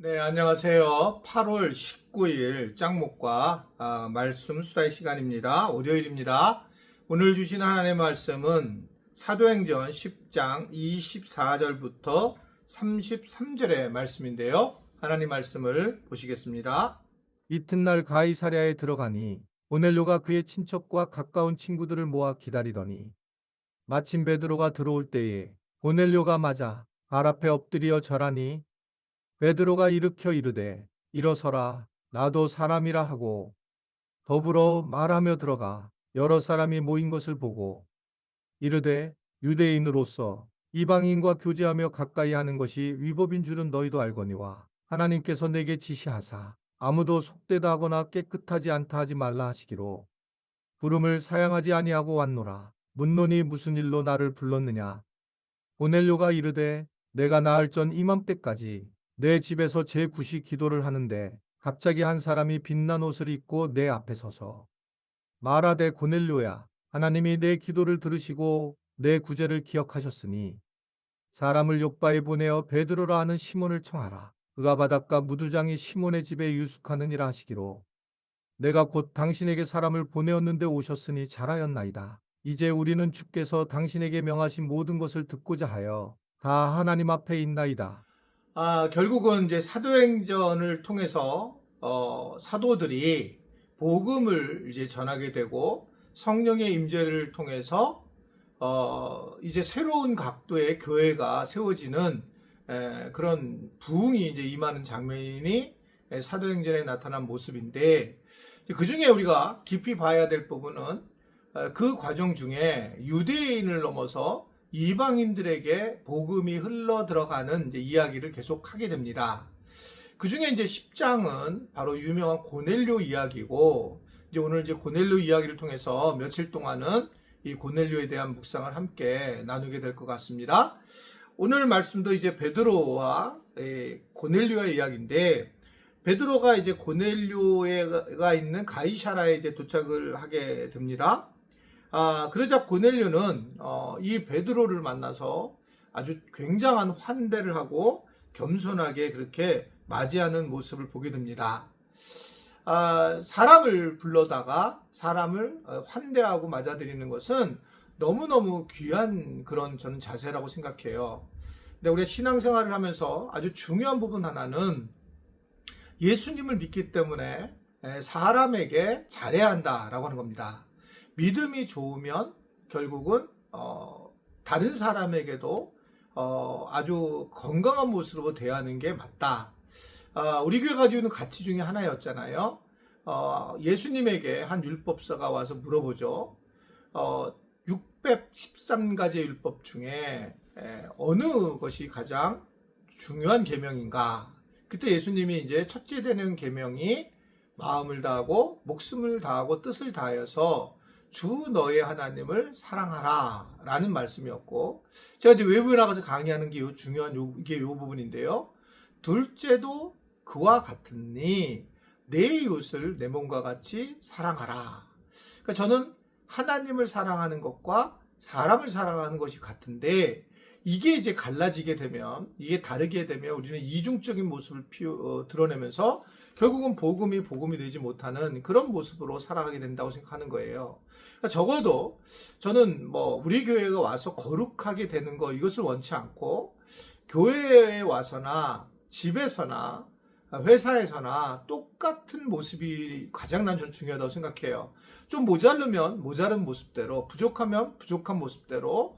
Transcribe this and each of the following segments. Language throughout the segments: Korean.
네, 안녕하세요. 8월 19일 짱목과 말씀 수다의 시간입니다. 월요일입니다. 오늘 주신 하나님의 말씀은 사도행전 10장 24절부터 33절의 말씀인데요. 하나님 말씀을 보시겠습니다. 이튿날 가이사랴에 들어가니 고넬료가 그의 친척과 가까운 친구들을 모아 기다리더니 마침 베드로가 들어올 때에 고넬료가 맞아 발 앞에 엎드려 절하니 베드로가 일으켜 이르되 일어서라 나도 사람이라 하고 더불어 말하며 들어가 여러 사람이 모인 것을 보고 이르되 유대인으로서 이방인과 교제하며 가까이 하는 것이 위법인 줄은 너희도 알거니와 하나님께서 내게 지시하사 아무도 속되다 하거나 깨끗하지 않다 하지 말라 하시기로 부름을 사양하지 아니하고 왔노라. 묻노니 무슨 일로 나를 불렀느냐. 고넬료가 이르되 내가 나흘 전 이맘때까지 내 집에서 제9시 기도를 하는데 갑자기 한 사람이 빛난 옷을 입고 내 앞에 서서 말하되 고넬료야 하나님이 내 기도를 들으시고 내 구제를 기억하셨으니 사람을 욥바에 보내어 베드로라 하는 시몬을 청하라. 그가 바닷가 무두장이 시몬의 집에 유숙하느니라 하시기로 내가 곧 당신에게 사람을 보내었는데 오셨으니 잘하였나이다. 이제 우리는 주께서 당신에게 명하신 모든 것을 듣고자 하여 다 하나님 앞에 있나이다. 결국은 이제 사도행전을 통해서 사도들이 복음을 이제 전하게 되고 성령의 임재를 통해서 이제 새로운 각도의 교회가 세워지는 그런 부흥이 이제 임하는 장면이 사도행전에 나타난 모습인데, 그 중에 우리가 깊이 봐야 될 부분은 그 과정 중에 유대인을 넘어서 이방인들에게 복음이 흘러 들어가는 이제 이야기를 계속 하게 됩니다. 그 중에 이제 10장은 바로 유명한 고넬료 이야기고, 이제 오늘 이제 고넬료 이야기를 통해서 며칠 동안은 이 고넬료에 대한 묵상을 함께 나누게 될 것 같습니다. 오늘 말씀도 이제 베드로와 고넬료의 이야기인데, 베드로가 이제 고넬료가 있는 가이사라에 이제 도착을 하게 됩니다. 그러자 고넬료는 이 베드로를 만나서 아주 굉장한 환대를 하고 겸손하게 그렇게 맞이하는 모습을 보게 됩니다. 사람을 불러다가 사람을 환대하고 맞아들이는 것은 너무너무 귀한 그런 저는 자세라고 생각해요. 근데 우리가 신앙생활을 하면서 아주 중요한 부분 하나는 예수님을 믿기 때문에 사람에게 잘해야 한다라고 하는 겁니다. 믿음이 좋으면 결국은 다른 사람에게도 아주 건강한 모습으로 대하는 게 맞다. 우리 교회 가지고 있는 가치 중에 하나였잖아요. 예수님에게 한 율법사가 와서 물어보죠. 613가지의 율법 중에 어느 것이 가장 중요한 계명인가? 그때 예수님이 이제 첫째 되는 계명이 마음을 다하고 목숨을 다하고 뜻을 다하여서 주 너의 하나님을 사랑하라 라는 말씀이었고, 제가 이제 외부에 나가서 강의하는 게 중요한 이게 요 부분인데요. 둘째도 그와 같으니 내 이웃을 내 몸과 같이 사랑하라. 그러니까 저는 하나님을 사랑하는 것과 사람을 사랑하는 것이 같은데, 이게 이제 갈라지게 되면, 이게 다르게 되면 우리는 이중적인 모습을 드러내면서 결국은 복음이 되지 못하는 그런 모습으로 살아가게 된다고 생각하는 거예요. 그러니까 적어도 저는 우리 교회가 와서 거룩하게 되는 거, 이것을 원치 않고, 교회에 와서나 집에서나 회사에서나 똑같은 모습이 가장 난 좀 중요하다고 생각해요. 좀 모자르면 모자른 모습대로, 부족하면 부족한 모습대로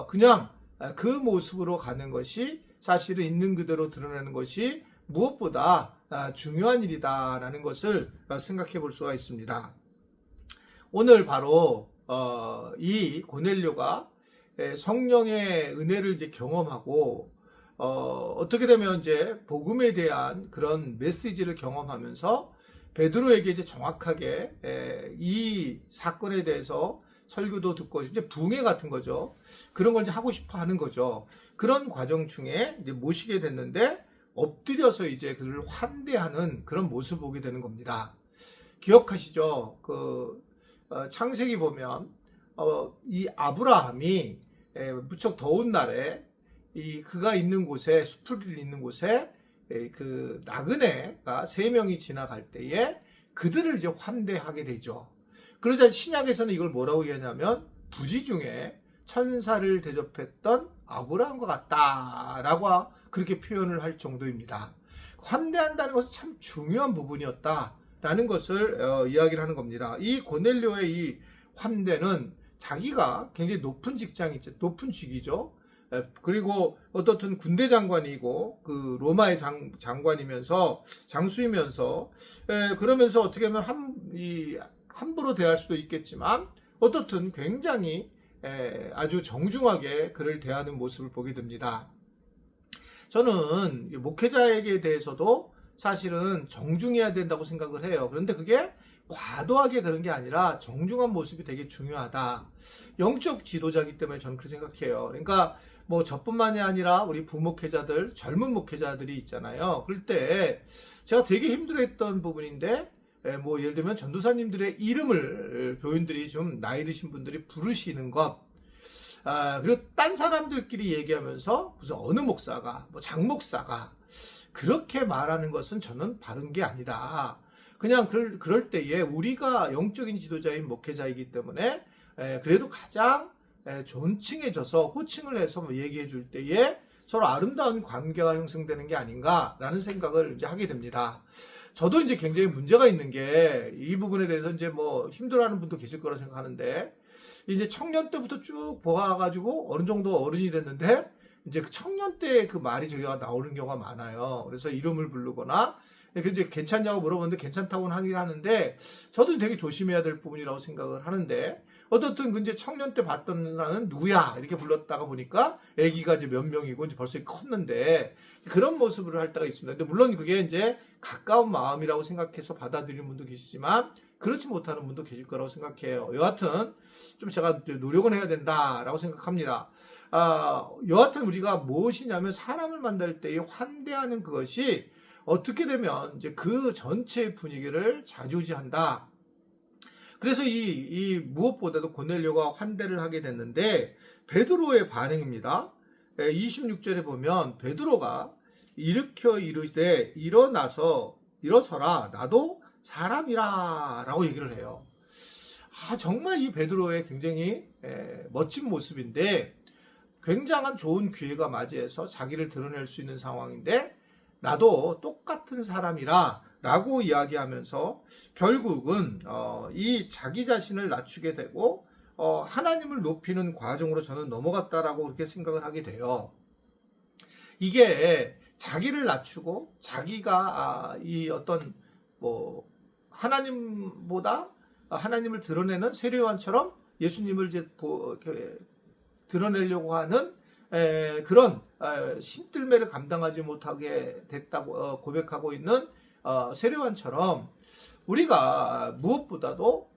그냥 그 모습으로 가는 것이 사실은 있는 그대로 드러내는 것이 무엇보다 중요한 일이다라는 것을 생각해 볼 수가 있습니다. 오늘 바로 이 고넬료가 성령의 은혜를 이제 경험하고 어떻게 되면 이제 복음에 대한 그런 메시지를 경험하면서 베드로에게 이제 정확하게 이 사건에 대해서 설교도 듣고 이제 붕해 같은 거죠. 그런 걸 이제 하고 싶어 하는 거죠. 그런 과정 중에 이제 모시게 됐는데 엎드려서 이제 그를 환대하는 그런 모습을 보게 되는 겁니다. 기억하시죠? 창세기 보면 이 아브라함이 무척 더운 날에 그가 있는 곳에 숲을 있는 곳에 그 나그네가 3명이 지나갈 때에 그들을 이제 환대하게 되죠. 그러자 신약에서는 이걸 뭐라고 얘기하냐면 부지 중에 천사를 대접했던 아브라함과 같다라고 그렇게 표현을 할 정도입니다. 환대한다는 것은 참 중요한 부분이었다라는 것을 이야기를 하는 겁니다. 이 고넬료의 이 환대는 자기가 굉장히 높은 직장이 있죠. 높은 직이죠. 그리고 어떻든 군대 장관이고 그 로마의 장관이면서 장수이면서 그러면서 어떻게 보면 함부로 대할 수도 있겠지만 어떻든 굉장히 아주 정중하게 그를 대하는 모습을 보게 됩니다. 저는 목회자에게 대해서도 사실은 정중해야 된다고 생각을 해요. 그런데 그게 과도하게 그런 게 아니라 정중한 모습이 되게 중요하다. 영적 지도자이기 때문에 저는 그렇게 생각해요. 그러니까 뭐 저뿐만이 아니라 우리 부목회자들, 젊은 목회자들이 있잖아요. 그럴 때 제가 되게 힘들어했던 부분인데 뭐 예를 들면 전도사님들의 이름을 교인들이 좀 나이 드신 분들이 부르시는 것, 그리고 딴 사람들끼리 얘기하면서 무슨 어느 목사가 뭐 장목사가 그렇게 말하는 것은 저는 바른 게 아니다. 그냥 그럴 때에 우리가 영적인 지도자인 목회자이기 때문에 그래도 가장 존칭해져서 호칭을 해서 뭐 얘기해 줄 때에 서로 아름다운 관계가 형성되는 게 아닌가라는 생각을 이제 하게 됩니다. 저도 이제 굉장히 문제가 있는 게 이 부분에 대해서 이제 뭐 힘들어하는 분도 계실 거라 생각하는데 이제 청년 때부터 쭉 보아가지고 어느 정도 어른이 됐는데 이제 그 청년 때 그 말이 저기가 나오는 경우가 많아요. 그래서 이름을 부르거나 이제 괜찮냐고 물어보는데 괜찮다고는 하긴 하는데 저도 되게 조심해야 될 부분이라고 생각을 하는데 어떻든 이제 청년 때 봤던 나는 누구야 이렇게 불렀다가 보니까 아기가 이제 몇 명이고 이제 벌써 컸는데 그런 모습을 할 때가 있습니다. 근데 물론 그게 이제 가까운 마음이라고 생각해서 받아들이는 분도 계시지만 그렇지 못하는 분도 계실 거라고 생각해요. 여하튼 좀 제가 노력은 해야 된다라고 생각합니다. 여하튼 우리가 무엇이냐면 사람을 만날 때에 환대하는 그것이 어떻게 되면 이제 그 전체의 분위기를 좌지우지한다. 그래서 이 무엇보다도 고넬료가 환대를 하게 됐는데 베드로의 반응입니다. 26절에 보면 베드로가 일으켜 이르되 일어서라 나도 사람이라 라고 얘기를 해요. 정말 이 베드로의 굉장히 멋진 모습인데 굉장한 좋은 기회가 맞이해서 자기를 드러낼 수 있는 상황인데 나도 똑같은 사람이라 라고 이야기하면서 결국은 이 자기 자신을 낮추게 되고 하나님을 높이는 과정으로 저는 넘어갔다라고 그렇게 생각을 하게 돼요. 이게 자기를 낮추고 자기가 이 어떤 뭐 하나님보다 하나님을 드러내는 세례요한처럼 예수님을 이제 드러내려고 하는 그런 신들매를 감당하지 못하게 됐다고 고백하고 있는 세례요한처럼 우리가 무엇보다도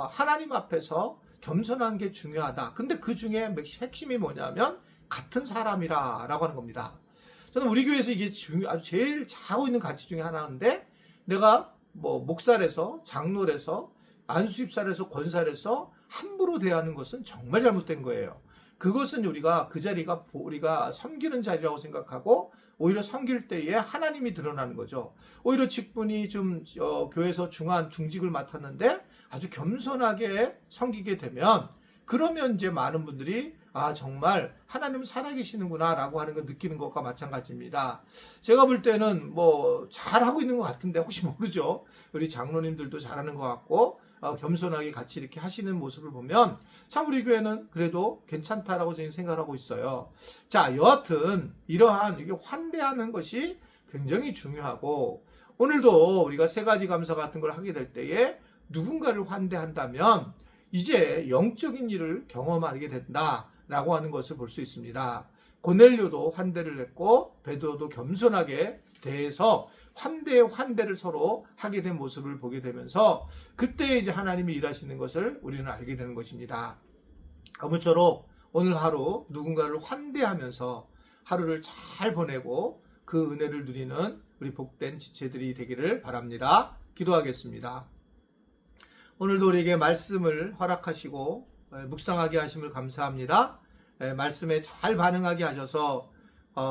하나님 앞에서 겸손한 게 중요하다. 근데 그 중에 핵심이 뭐냐면 같은 사람이라고 하는 겁니다. 저는 우리 교회에서 이게 아주 제일 잘하고 있는 가치 중에 하나인데 내가 뭐 목사래서 장로래서 안수집사래서 권사래서 함부로 대하는 것은 정말 잘못된 거예요. 그것은 우리가 그 자리가 우리가 섬기는 자리라고 생각하고 오히려 섬길 때에 하나님이 드러나는 거죠. 오히려 직분이 좀 교회에서 중직을 맡았는데 아주 겸손하게 섬기게 되면 그러면 이제 많은 분들이 정말 하나님은 살아계시는구나 라고 하는 걸 느끼는 것과 마찬가지입니다. 제가 볼 때는 뭐 잘하고 있는 것 같은데 혹시 모르죠. 우리 장로님들도 잘하는 것 같고 겸손하게 같이 이렇게 하시는 모습을 보면 참 우리 교회는 그래도 괜찮다라고 저는 생각하고 있어요. 자, 여하튼 이러한 이게 환대하는 것이 굉장히 중요하고 오늘도 우리가 3가지 감사 같은 걸 하게 될 때에 누군가를 환대한다면 이제 영적인 일을 경험하게 된다라고 하는 것을 볼 수 있습니다. 고넬료도 환대를 했고 베드로도 겸손하게 대해서 환대를 서로 하게 된 모습을 보게 되면서 그때 이제 하나님이 일하시는 것을 우리는 알게 되는 것입니다. 아무쪼록 오늘 하루 누군가를 환대하면서 하루를 잘 보내고 그 은혜를 누리는 우리 복된 지체들이 되기를 바랍니다. 기도하겠습니다. 오늘도 우리에게 말씀을 허락하시고 묵상하게 하심을 감사합니다. 말씀에 잘 반응하게 하셔서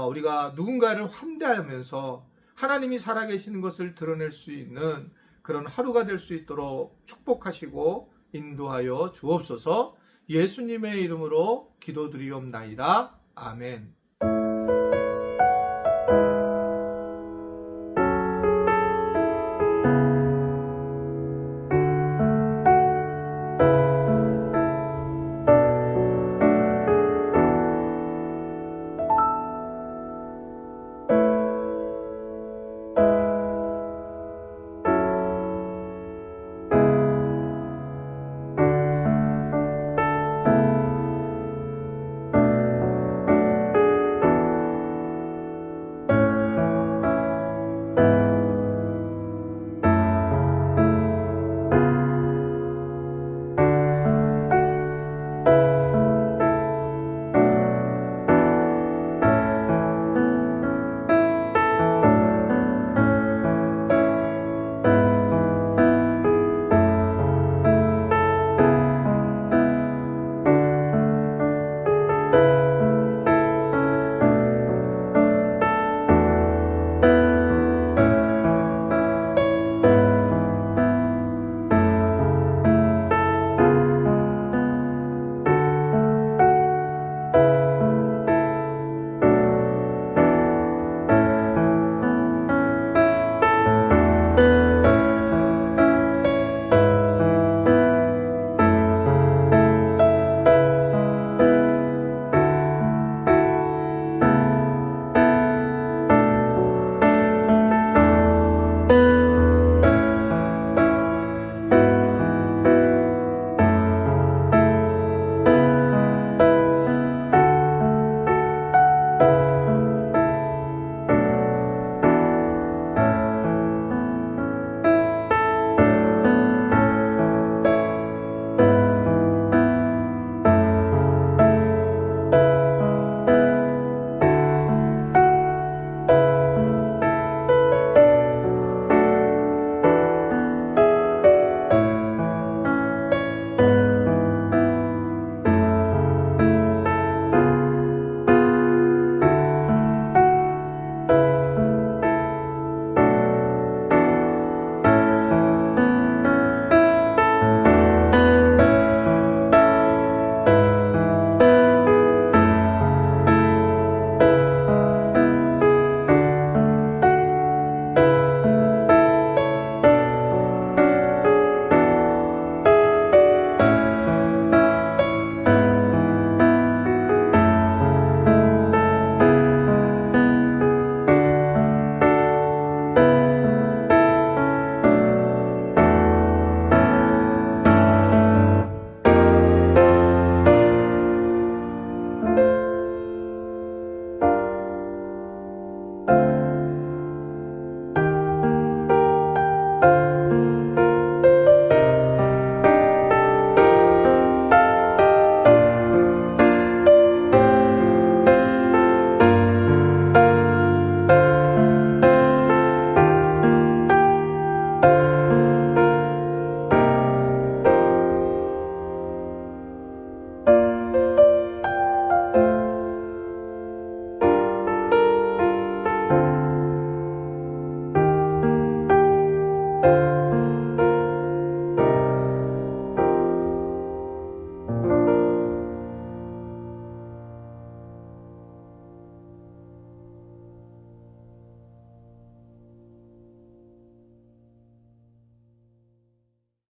우리가 누군가를 환대하면서 하나님이 살아계시는 것을 드러낼 수 있는 그런 하루가 될 수 있도록 축복하시고 인도하여 주옵소서. 예수님의 이름으로 기도드리옵나이다. 아멘.